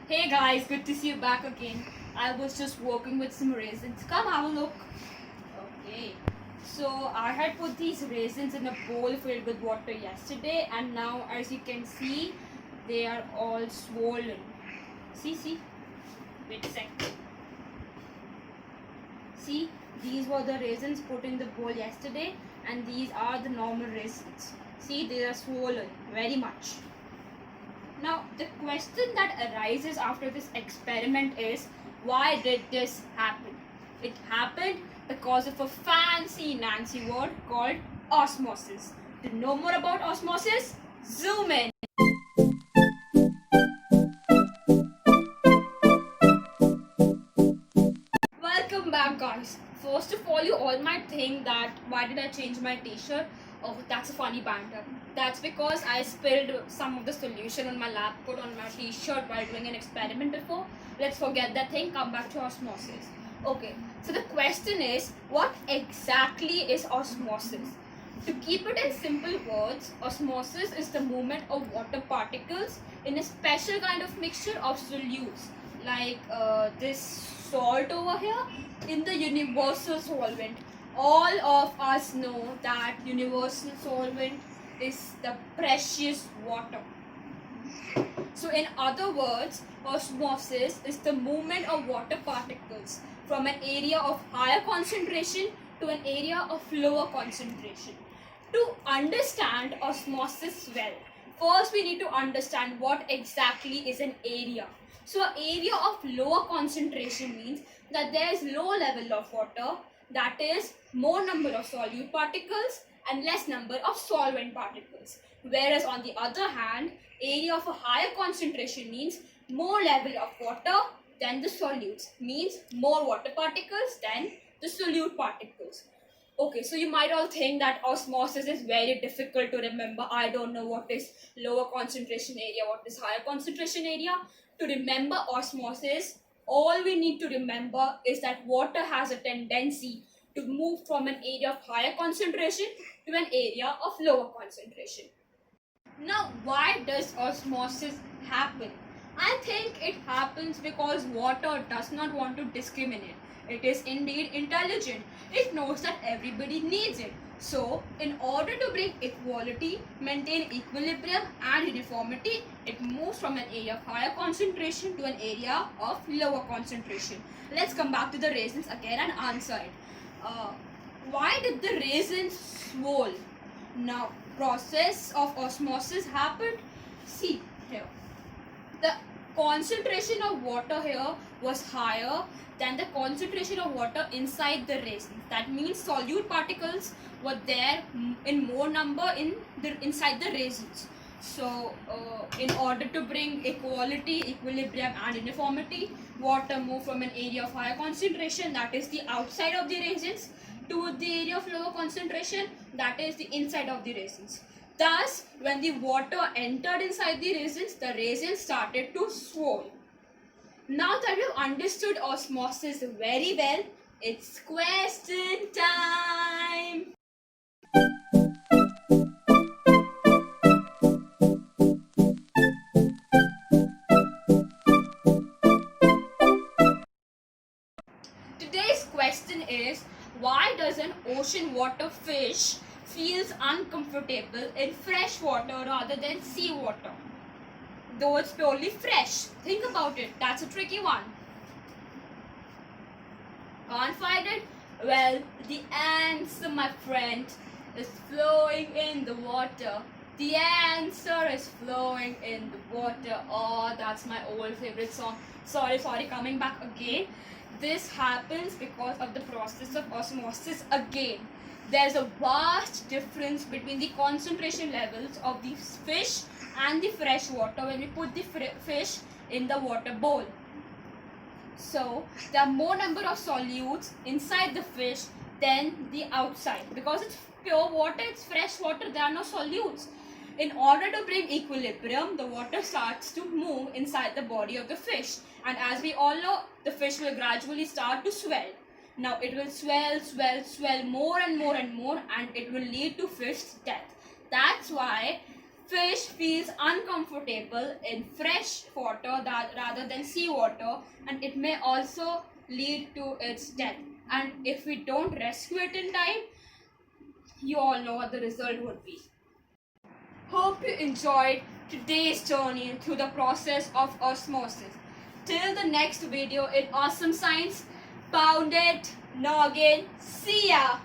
Hey guys, good to see you back again. I was just working with some raisins. Come have a look. Okay. So I had put these raisins in a bowl filled with water yesterday, and now as you can see, they are all swollen. See. Wait a sec. See, these were the raisins put in the bowl yesterday, and these are the normal raisins. See, they are swollen very much. Now, the question that arises after this experiment is, why did this happen? It happened because of a fancy Nancy word called osmosis. To know more about osmosis, zoom in. Welcome back, guys. First of all, you all might think that why did I change my t-shirt? Oh, that's a funny banter. That's because I spilled some of the solution on my lab coat on my t-shirt while doing an experiment before. Let's forget that thing, come back to osmosis. Okay, so the question is, what exactly is osmosis? To keep it in simple words, osmosis is the movement of water particles in a special kind of mixture of solutes, like this salt over here, in the universal solvent. All of us know that universal solvent is the precious water. So in other words, osmosis is the movement of water particles from an area of higher concentration to an area of lower concentration. To understand osmosis well, first we need to understand what exactly is an area. So an area of lower concentration means that there is low level of water, that is more number of solute particles and less number of solvent particles. Whereas on the other hand, area of a higher concentration means more level of water than the solutes, means more water particles than the solute particles. Okay, so you might all think that osmosis is very difficult to remember. I don't know what is lower concentration area, what is higher concentration area. To remember osmosis, all we need to remember is that water has a tendency to move from an area of higher concentration to an area of lower concentration. Now, why does osmosis happen? I think it happens because water does not want to discriminate. It is indeed intelligent. It knows that everybody needs it. So, in order to bring equality, maintain equilibrium and uniformity, it moves from an area of higher concentration to an area of lower concentration. Let's come back to the raisins again and answer it. Uh, why did the raisins swell? Now, process of osmosis happened. See here, the concentration of water here was higher than the concentration of water inside the raisins. That means solute particles were there in more number inside the raisins. So, in order to bring equality, equilibrium, and uniformity, water moved from an area of higher concentration, that is the outside of the raisins, to the area of lower concentration, that is the inside of the raisins. Thus, when the water entered inside the raisins started to swell. Now that we've understood osmosis very well, it's question time. Today's question is, why does an ocean water fish feels uncomfortable in fresh water rather than seawater? Though it's purely fresh. Think about it. That's a tricky one. Can't find it? Well, the answer, my friend, is flowing in the water. The answer is flowing in the water. Oh, that's my old favorite song. Sorry, coming back again. This happens because of the process of osmosis again. There's a vast difference between the concentration levels of the fish and the fresh water when we put the fish in the water bowl. So there are more number of solutes inside the fish than the outside. Because it's pure water, it's fresh water, there are no solutes. In order to bring equilibrium, the water starts to move inside the body of the fish. And as we all know, the fish will gradually start to swell. Now it will swell more and more and more, and it will lead to fish's death. That's why fish feels uncomfortable in fresh water rather than seawater, and it may also lead to its death. And if we don't rescue it in time, you all know what the result would be. Hope you enjoyed today's journey through the process of osmosis. Till the next video in Awesome Science, pound it, noggin, see ya!